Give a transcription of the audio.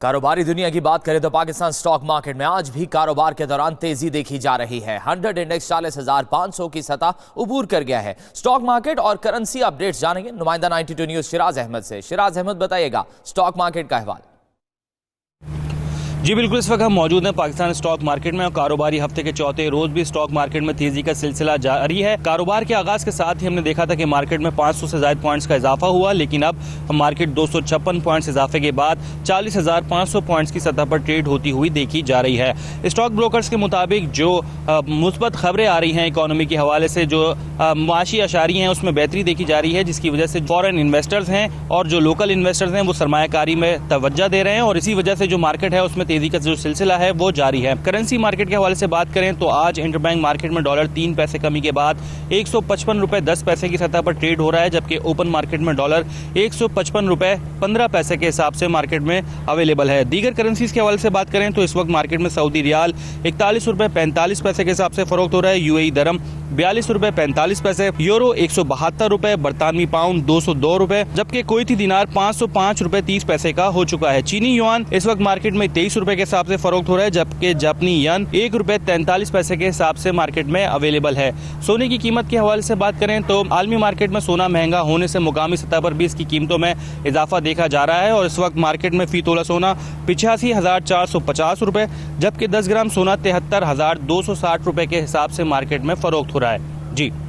कारोबारी दुनिया की बात करें तो पाकिस्तान स्टॉक मार्केट में आज भी कारोबार के दौरान तेजी देखी जा रही है। 100 इंडेक्स 40,500 की सतह उबूर कर गया है। स्टॉक मार्केट और करेंसी अपडेट्स जानेंगे नुमाइंदा 92 न्यूज शिराज अहमद से। शिराज अहमद, बताइएगा स्टॉक मार्केट का अहवाल। जी बिल्कुल, इस वक्त हम मौजूद हैं पाकिस्तान स्टॉक मार्केट में और कारोबारी हफ्ते के चौथे रोज भी स्टॉक मार्केट में तेजी का सिलसिला जारी है। कारोबार के आगाज के साथ ही हमने देखा था कि मार्केट में 500 से ज्यादा पॉइंट्स का इजाफा हुआ, लेकिन अब मार्केट 256 पॉइंट्स इजाफे के बाद 40,500 पॉइंट्स की सतह पर ट्रेड होती हुई देखी जा रही है। स्टॉक ब्रोकर्स के मुताबिक जो मुस्बत खबरें आ रही हैं इकोनॉमी के हवाले से, जो माशी अशारी हैं उसमें बेहतरी देखी जा रही है, जिसकी वजह से फॉरेन इन्वेस्टर्स हैं और जो लोकल इन्वेस्टर्स हैं वो सरमायाकारी में तवज्जो दे रहे हैं और इसी वजह से जो मार्केट है उसमें तेजी का जो सिलसिला है वो जारी है। करेंसी मार्केट के हवाले से बात करें तो आज इंटरबैंक मार्केट में डॉलर 3 पैसे कमी के बाद 155 रुपए 10 पैसे की सतह पर ट्रेड हो रहा है, जबकि ओपन मार्केट में डॉलर 155 रुपए 15 पैसे के हिसाब से मार्केट में अवेलेबल है। दीगर करेंसीज के हवाले से बात करें तो इस वक्त मार्केट में सऊदी रियाल 41 रुपए 45 पैसे के हिसाब से फरोख्त हो रहा है, यूएई दरम 42 रुपए 45 पैसे, यूरो 172 रुपए, बरतानवी पाउंड 202 रुपए, जबकि कुवैती दिनार 505 रुपए 30 पैसे का हो चुका है। चीनी युआन इस वक्त मार्केट में 23 रुपए के हिसाब से फरोख्त हो रहा है, जबकि जापानी यन 1 रुपए 43 पैसे के हिसाब से मार्केट में अवेलेबल है। सोने की कीमत के हवाले से बात करें तो आलमी मार्केट में सोना महंगा होने से मुकामी सतह पर भी इसकी कीमतों में इजाफा देखा जा रहा है और इस वक्त मार्केट में फी तोला सोना 85,450 रुपए, जबकि 10 ग्राम सोना 73,260 रुपए के हिसाब से मार्केट में फरोख्त हो रहा है। जी।